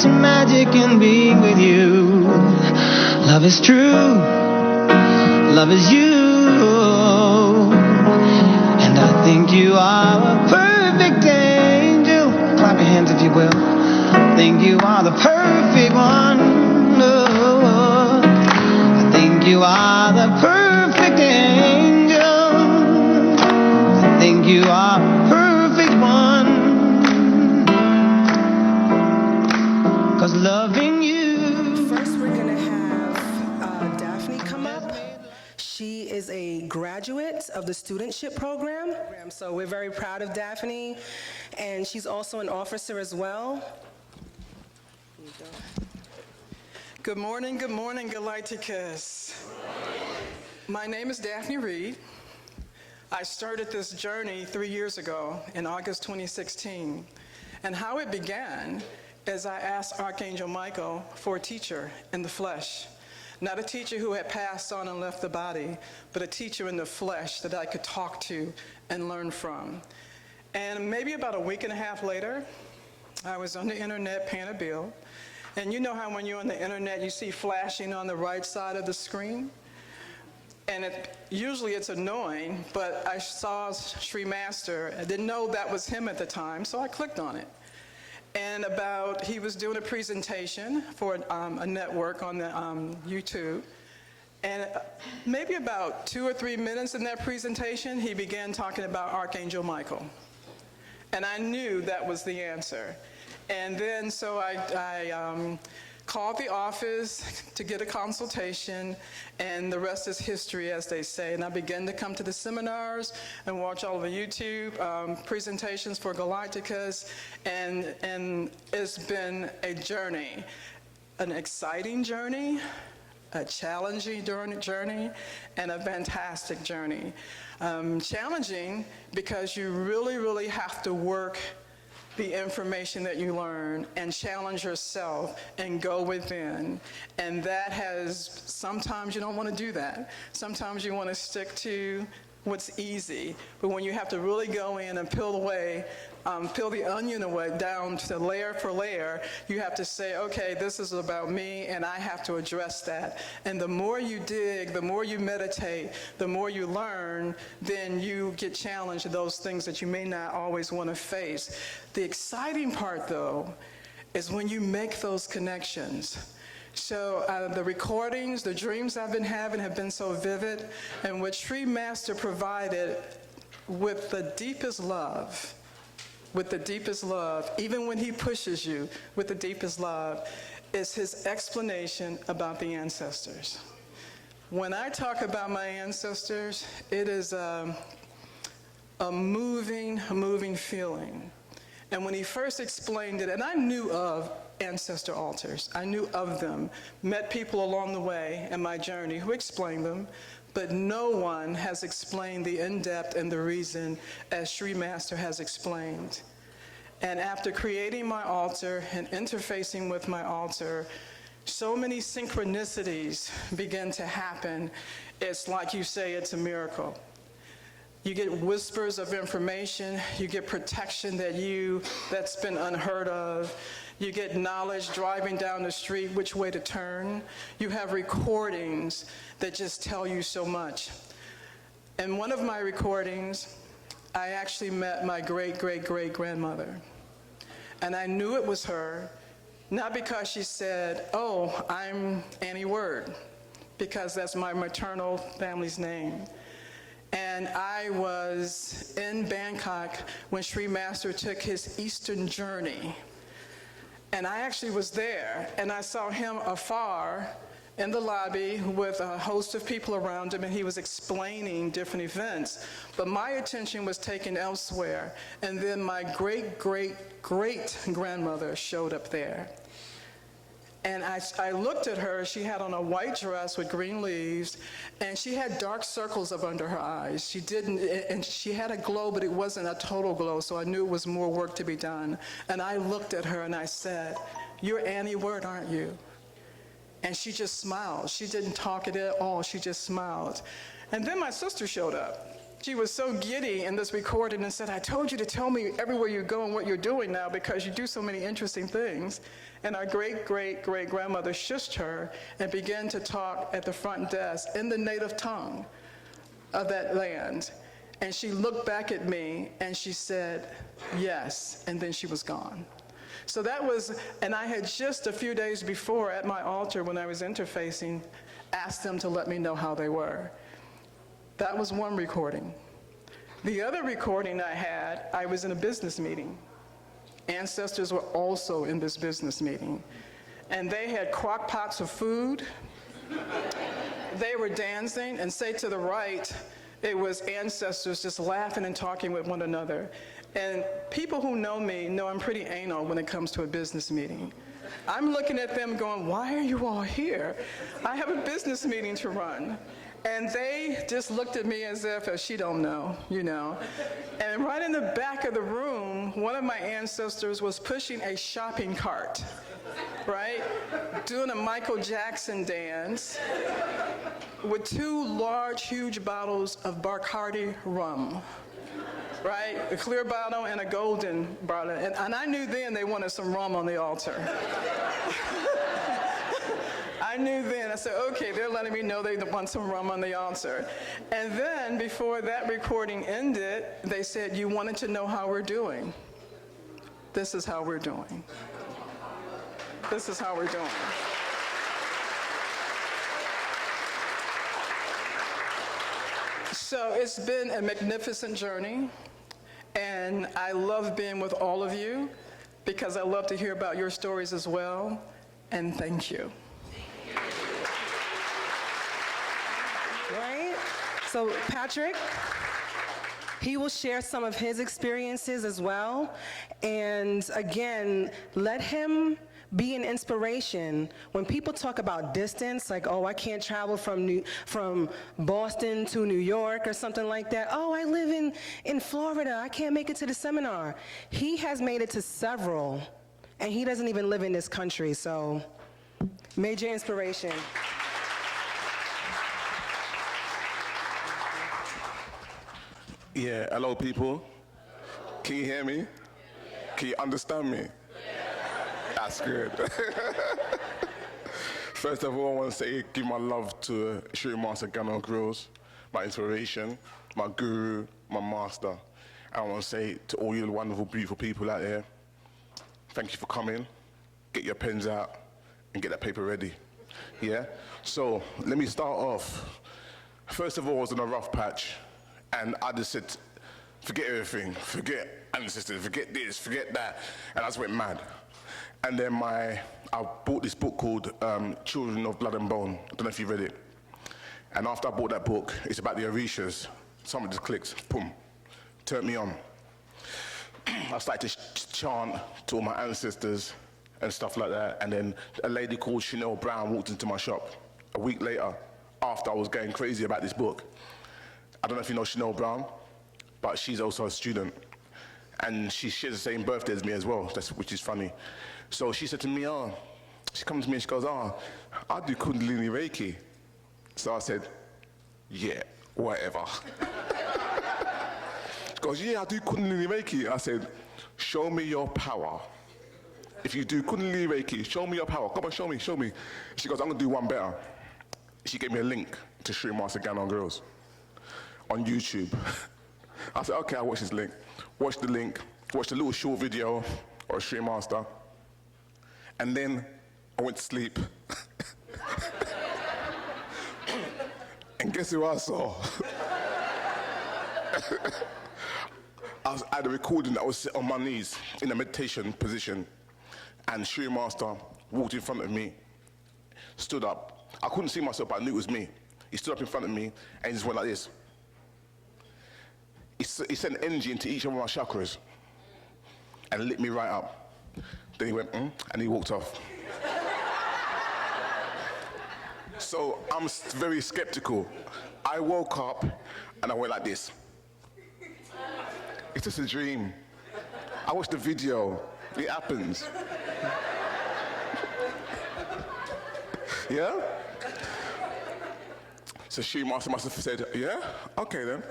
such magic in being with you. Love is true, love is you, and I think you are a perfect angel. Clap your hands if you will. I think you are the perfect one. Oh, I think you are the perfect angel. I think you are a perfect one. 'Cause loving you. First, we're going to have Daphne come up. She is a graduate of the studentship program. So we're very proud of Daphne. And she's also an officer as well. Good morning, Galighticus. My name is Daphne Reed. I started this journey 3 years ago in August 2016. And how it began is I asked Archangel Michael for a teacher in the flesh. Not a teacher who had passed on and left the body, but a teacher in the flesh that I could talk to and learn from. And maybe about a week and a half later, I was on the internet paying a bill. And you know how when you're on the internet, you see flashing on the right side of the screen? And usually it's annoying, but I saw Sri Master. I didn't know that was him at the time, so I clicked on it. And he was doing a presentation for a network on the YouTube. And maybe about 2 or 3 minutes in that presentation, he began talking about Archangel Michael. And I knew that was the answer. And then so I called the office to get a consultation, and the rest is history, as they say. And I began to come to the seminars and watch all of the YouTube presentations for Galighticus, and it's been a journey, an exciting journey, a challenging journey, and a fantastic journey. Challenging because you really, really have to work the information that you learn and challenge yourself and go within. And that sometimes you don't want to do that. Sometimes you want to stick to what's easy. But when you have to really go in and peel the onion away down to layer for layer, you have to say, okay, this is about me, and I have to address that. And the more you dig, the more you meditate, the more you learn, then you get challenged to those things that you may not always want to face. The exciting part, though, is when you make those connections. So the recordings, the dreams I've been having have been so vivid, and what Sri Master provided with the deepest love, even when he pushes you with the deepest love, is his explanation about the ancestors. When I talk about my ancestors, it is a moving feeling. And when he first explained it, and I knew of ancestor altars, I knew of them, met people along the way in my journey who explained them, but no one has explained the in-depth and the reason as Sri Master has explained. And after creating my altar and interfacing with my altar, so many synchronicities begin to happen. It's like you say, it's a miracle. You get whispers of information, you get protection that's been unheard of. You get knowledge driving down the street, which way to turn. You have recordings that just tell you so much. In one of my recordings, I actually met my great-great-great-grandmother. And I knew it was her, not because she said, oh, I'm Annie Word, because that's my maternal family's name. And I was in Bangkok when Sri Master took his Eastern journey. And I actually was there, and I saw him afar in the lobby with a host of people around him, and he was explaining different events. But my attention was taken elsewhere, and then my great-great-great-grandmother showed up there. And I looked at her. She had on a white dress with green leaves, and she had dark circles up under her eyes. And she had a glow, but it wasn't a total glow, so I knew it was more work to be done. And I looked at her and I said, "You're Annie Word, aren't you?" And she just smiled. She didn't talk at all. She just smiled. And then my sister showed up. she was so giddy in this recording and said, I told you to tell me everywhere you go and what you're doing now because you do so many interesting things. And our great-great-great-grandmother shushed her and began to talk at the front desk in the native tongue of that land. And she looked back at me and she said, yes, and then she was gone. So that was, and I had just a few days before at my altar when I was interfacing, asked them to let me know how they were. That was one recording. The other recording I had, I was in a business meeting. Ancestors were also in this business meeting. And they had crock pots of food. They were dancing, and say to the right, it was ancestors just laughing and talking with one another. And people who know me know I'm pretty anal when it comes to a business meeting. I'm looking at them going, why are you all here? I have a business meeting to run. And they just looked at me as if, she don't know, you know. And right in the back of the room, one of my ancestors was pushing a shopping cart, right? Doing a Michael Jackson dance with 2 large, huge bottles of Bacardi rum, right? A clear bottle and a golden bottle. And I knew then they wanted some rum on the altar. I knew then, I said, okay, they're letting me know they want some rum on the altar. And then, before that recording ended, they said, you wanted to know how we're doing. This is how we're doing. This is how we're doing. So it's been a magnificent journey, and I love being with all of you because I love to hear about your stories as well, and thank you. Right? So Patrick, he will share some of his experiences as well. And again, let him be an inspiration. When people talk about distance, like, oh, I can't travel from Boston to New York or something like that. Oh, I live in Florida. I can't make it to the seminar. He has made it to several, and he doesn't even live in this country. So major inspiration. Yeah, hello people. Can you hear me? Can you understand me? That's good. First of all, I want to say, give my love to Shri Master Gano Grills, my inspiration, my guru, my master. And I want to say to all you wonderful, beautiful people out there, thank you for coming. Get your pens out and get that paper ready. Yeah? So, let me start off. First of all, I was in a rough patch. And I just said, forget everything, forget ancestors, forget this, forget that. And I just went mad. And then I bought this book called Children of Blood and Bone. I don't know if you read it. And after I bought that book, it's about the Orishas. Something just clicked, boom, turned me on. I started to chant to all my ancestors and stuff like that. And then a lady called Chanel Brown walked into my shop a week later after I was going crazy about this book. I don't know if you know Chanel Brown, but she's also a student. And she shares the same birthday as me as well, which is funny. So she said to me, she comes to me and she goes, I do Kundalini Reiki. So I said, yeah, whatever. She goes, yeah, I do Kundalini Reiki. I said, show me your power. If you do Kundalini Reiki, show me your power. Come on, show me. She goes, I'm gonna do one better. She gave me a link to Shri Master Gano Girls on YouTube. I said, okay, I'll watch this link. Watch the link, watch the little short video or Shri Master. And then I went to sleep. And guess who I saw? I had a recording that was sit on my knees in a meditation position. And Shri Master walked in front of me, stood up. I couldn't see myself, but I knew it was me. He stood up in front of me and he just went like this. He sent energy into each of my chakras and lit me right up. Then he went, and he walked off. So I'm very skeptical. I woke up and I went like this. It's just a dream. I watched the video. It happens. Yeah? So Shri Master must have said, yeah? Okay then.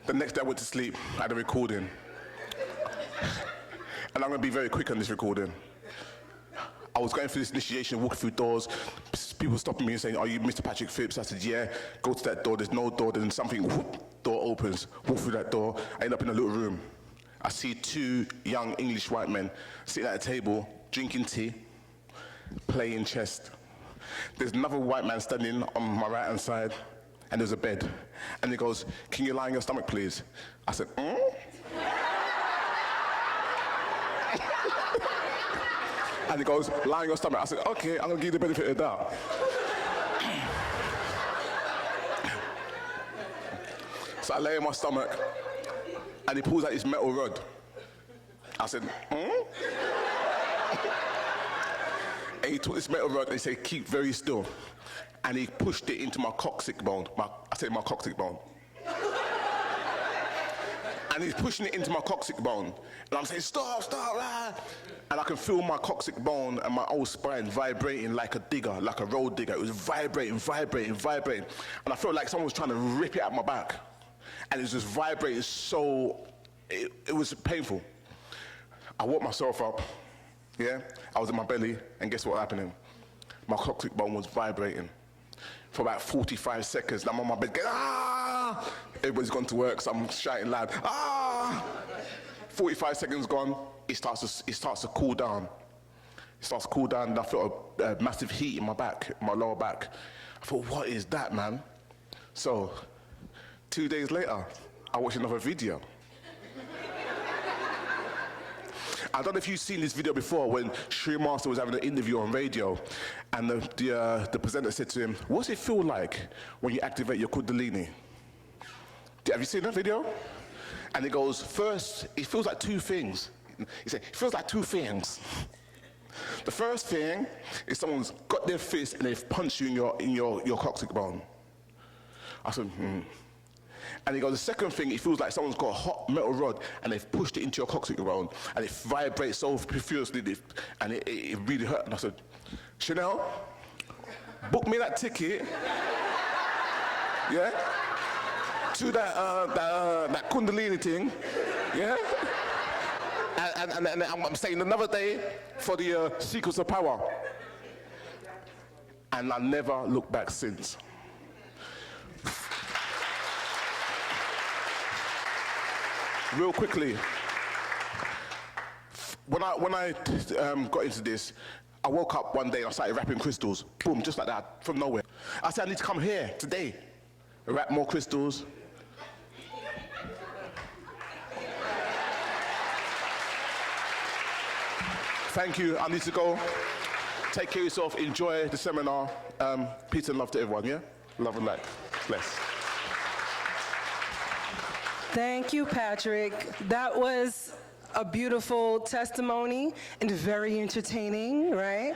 The next day I went to sleep, I had a recording. And I'm gonna be very quick on this recording. I was going through this initiation, walking through doors, people stopping me and saying, "Are you Mr. Patrick Phipps?" I said, "Yeah." Go to that door, there's no door, then something, whoop, door opens, walk through that door, I end up in a little room. I see two young English white men sitting at a table, drinking tea, playing chess. There's another white man standing on my right-hand side, and there's a bed. And he goes, "Can you lie on your stomach, please?" I said, And he goes, "Lie on your stomach." I said, "Okay, I'm gonna give you the benefit of the doubt." So I lay on my stomach, and he pulls out his metal rod. I said, And he took this metal rod and he said, "Keep very still." And he pushed it into my coccyx bone. I said my coccyx bone. And he's pushing it into my coccyx bone. And I'm saying, "Stop, stop." And I can feel my coccyx bone and my whole spine vibrating like a digger, like a road digger. It was vibrating, vibrating, vibrating. And I felt like someone was trying to rip it out my back. And it was just vibrating so, it was painful. I woke myself up, yeah? I was in my belly, and guess what happened? My coccyx bone was vibrating. For about 45 seconds, and I'm on my bed, ah! Everybody's gone to work, so I'm shouting loud, ah! 45 seconds gone, it starts to cool down. It starts to cool down, and I felt a massive heat in my back, my lower back. I thought, what is that, man? So, 2 days later, I watched another video. I don't know if you've seen this video before when Sri Master was having an interview on radio, and the presenter said to him, "What's it feel like when you activate your Kundalini?" Have you seen that video? And he goes, "First, it feels like two things." He said, "It feels like two things. The first thing is someone's got their fist and they've punched you in your coccyx bone." I said, And he goes, "The second thing, it feels like someone's got a hot metal rod and they've pushed it into your coccyx bone and it vibrates so furiously and it really hurt." And I said, "Chanel, book me that ticket, yeah, to that Kundalini thing, yeah, and I'm staying another day for the Secrets of Power." And I never looked back since. Real quickly, when I got into this, I woke up one day and I started wrapping crystals. Boom, just like that, from nowhere. I said, "I need to come here today, wrap more crystals." Thank you, I need to go. Take care of yourself, enjoy the seminar. Peace and love to everyone, yeah? Love and light. Bless. Thank you, Patrick. That was a beautiful testimony and very entertaining, right?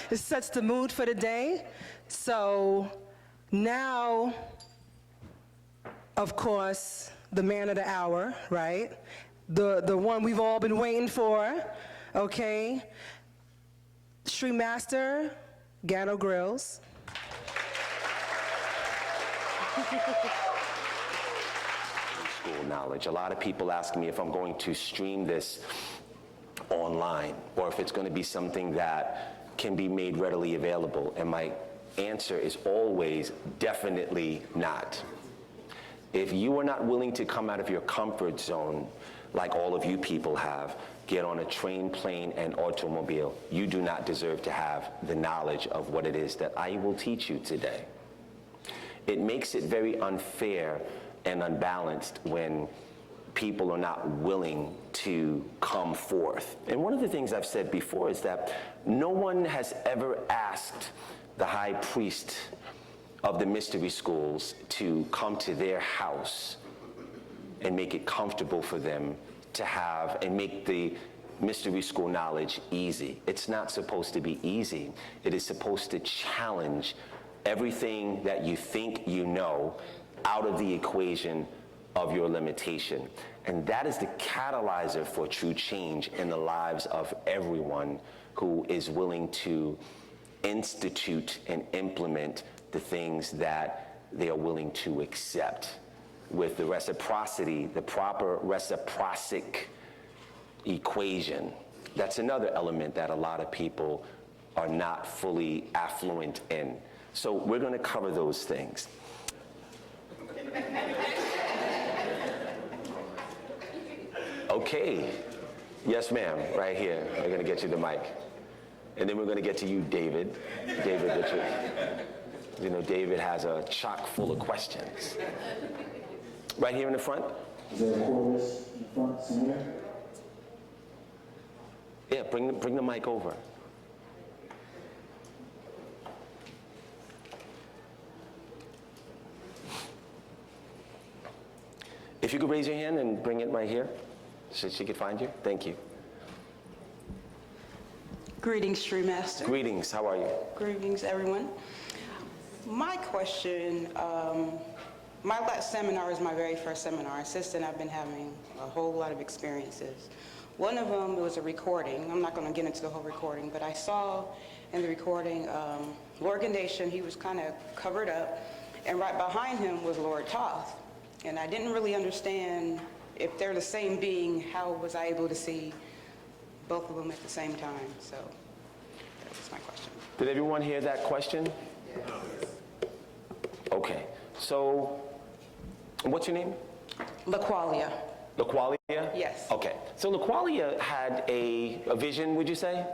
It sets the mood for the day. So now, of course, the man of the hour, right? The one we've all been waiting for, okay? Sri Master Gano Grills. Knowledge. A lot of people ask me if I'm going to stream this online or if it's going to be something that can be made readily available, and my answer is always definitely not. If you are not willing to come out of your comfort zone, like all of you people have, get on a train, plane, and automobile, you do not deserve to have the knowledge of what it is that I will teach you today. It makes it very unfair and unbalanced when people are not willing to come forth. And one of the things I've said before is that no one has ever asked the high priest of the mystery schools to come to their house and make it comfortable for them to have and make the mystery school knowledge easy. It's not supposed to be easy. It is supposed to challenge everything that you think you know out of the equation of your limitation. And that is the catalyzer for true change in the lives of everyone who is willing to institute and implement the things that they are willing to accept. with the reciprocity, the proper reciprocic equation. That's another element that a lot of people are not fully affluent in. So we're going to cover those things. Okay. Yes, ma'am, right here. We're going to get you the mic. And then we're going to get to you, David. David, you know, David has a chock full of questions. Right here in the front? Is there a chorus in the front somewhere? Yeah, bring the mic over. If you could raise your hand and bring it right here so she could find you. Thank you. Greetings, True Master. Greetings, how are you? Greetings, everyone. My question, my last seminar is my very first seminar. Since then, I've been having a whole lot of experiences. One of them was a recording. I'm not going to get into the whole recording, but I saw in the recording Lord Ganesha. He was kind of covered up, and right behind him was Lord Thoth. And I didn't really understand if they're the same being, how was I able to see both of them at the same time? So that's my question. Did everyone hear that question? Okay, so what's your name? LaQualia. LaQualia? Yes. Okay, so LaQualia had a vision, would you say?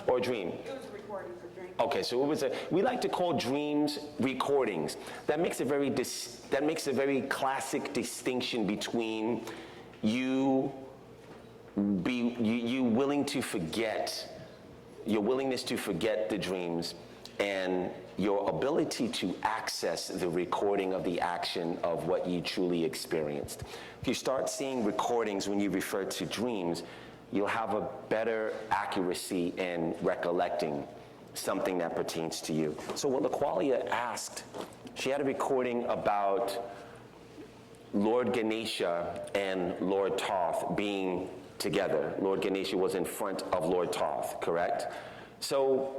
Or a dream? It was a recording for drink. Okay, so it was we like to call dreams recordings. That makes a very classic distinction between you willing to forget, your willingness to forget the dreams, and your ability to access the recording of the action of what you truly experienced. If you start seeing recordings when you refer to dreams, you'll have a better accuracy in recollecting something that pertains to you. So what LaQualia asked, she had a recording about Lord Ganesha and Lord Thoth being together. Lord Ganesha was in front of Lord Thoth, correct? So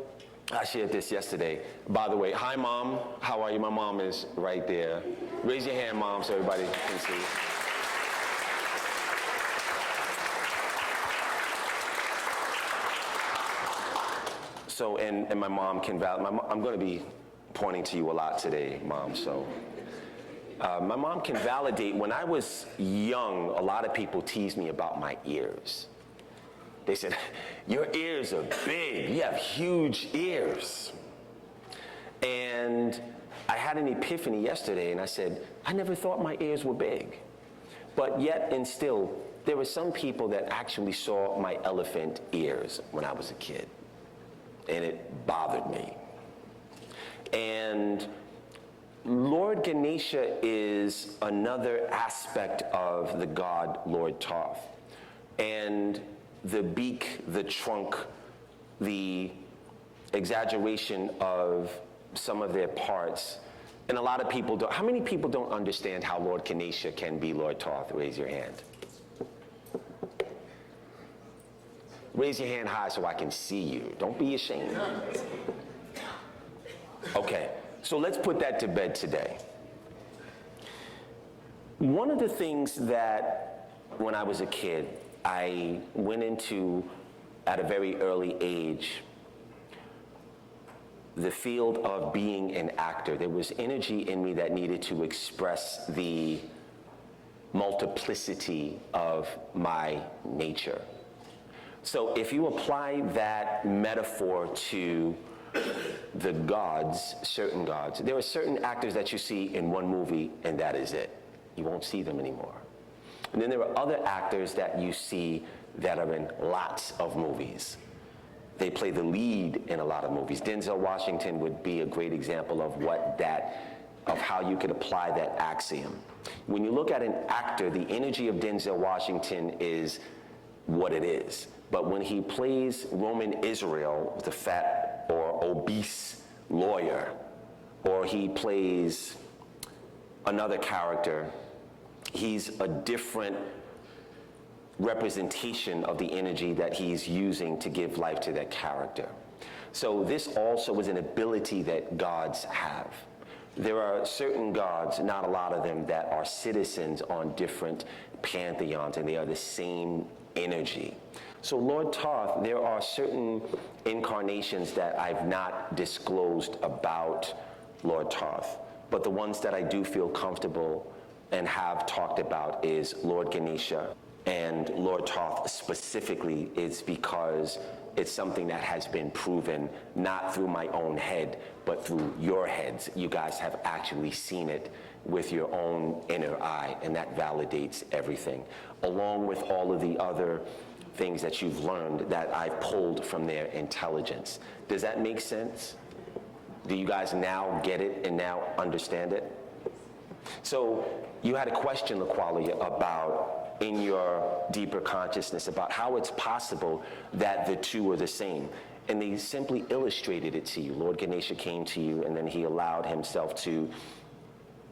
I shared this yesterday. By the way, hi Mom, how are you? My mom is right there. Raise your hand, Mom, so everybody can see. So, and my mom can validate, I'm going to be pointing to you a lot today, Mom, so. My mom can validate, when I was young, a lot of people teased me about my ears. They said, your ears are big, you have huge ears. And I had an epiphany yesterday, and I said, I never thought my ears were big. But yet and still, there were some people that actually saw my elephant ears when I was a kid. And it bothered me. And Lord Ganesha is another aspect of the god Lord Thoth. And the beak, the trunk, the exaggeration of some of their parts. And a lot of people don't. How many people don't understand how Lord Ganesha can be Lord Thoth? Raise your hand. Raise your hand high so I can see you. Don't be ashamed. Okay, so let's put that to bed today. One of the things that when I was a kid, I went into, at a very early age, the field of being an actor. There was energy in me that needed to express the multiplicity of my nature. So if you apply that metaphor to the gods, certain gods, there are certain actors that you see in one movie and that is it. You won't see them anymore. And then there are other actors that you see that are in lots of movies. They play the lead in a lot of movies. Denzel Washington would be a great example of of how you could apply that axiom. When you look at an actor, the energy of Denzel Washington is what it is. But when he plays Roman Israel, the fat or obese lawyer, or he plays another character, he's a different representation of the energy that he's using to give life to that character. So this also is an ability that gods have. There are certain gods, not a lot of them, that are citizens on different pantheons, and they are the same energy. So Lord Thoth, there are certain incarnations that I've not disclosed about Lord Thoth, but the ones that I do feel comfortable and have talked about is Lord Ganesha, and Lord Thoth specifically is because it's something that has been proven not through my own head, but through your heads. You guys have actually seen it with your own inner eye, and that validates everything, along with all of the other things that you've learned that I've pulled from their intelligence. Does that make sense? Do you guys now get it and now understand it? So you had a question, LaQualia, about in your deeper consciousness about how it's possible that the two are the same. And they simply illustrated it to you. Lord Ganesha came to you, and then he allowed himself to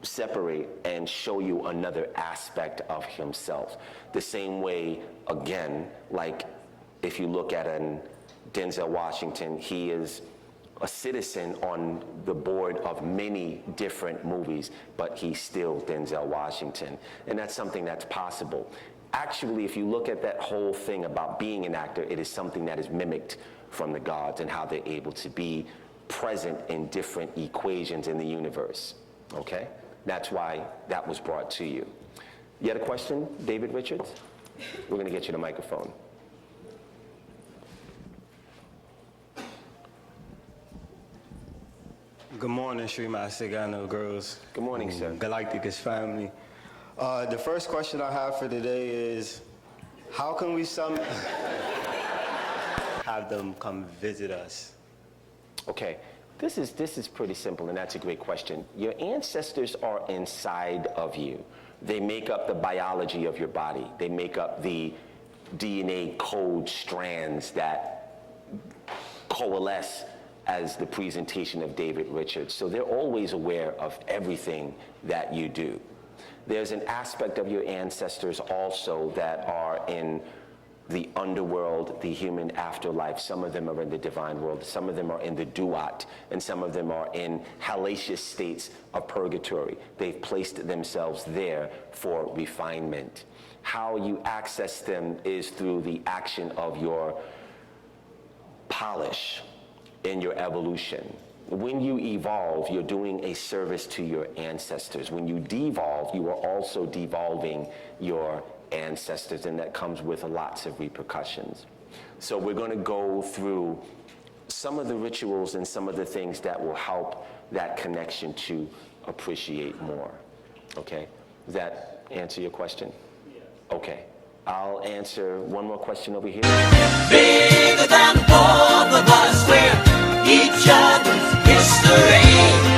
separate and show you another aspect of himself. The same way, again, like if you look at an Denzel Washington, he is a citizen on the board of many different movies, but he's still Denzel Washington. And that's something that's possible. Actually, if you look at that whole thing about being an actor, it is something that is mimicked from the gods and how they're able to be present in different equations in the universe, okay? That's why that was brought to you. You had a question, David Richards? We're gonna get you the microphone. Good morning, Srimasa Gano girls. Good morning, sir. Galighticus family. The first question I have for today is, how can we have them come visit us? Okay, this is pretty simple, and that's a great question. Your ancestors are inside of you. They make up the biology of your body. They make up the DNA code strands that coalesce as the presentation of David Richards. So they're always aware of everything that you do. There's an aspect of your ancestors also that are in the underworld, the human afterlife. Some of them are in the divine world. Some of them are in the duat, and some of them are in hellacious states of purgatory. They've placed themselves there for refinement. How you access them is through the action of your polish in your evolution. When you evolve, you're doing a service to your ancestors. When you devolve, you are also devolving your ancestors, and that comes with lots of repercussions. So we're going to go through some of the rituals and some of the things that will help that connection to appreciate more. Okay? Does that answer your question? Yeah. Okay. I'll answer one more question over here. Bigger than both of us, we're each other's history.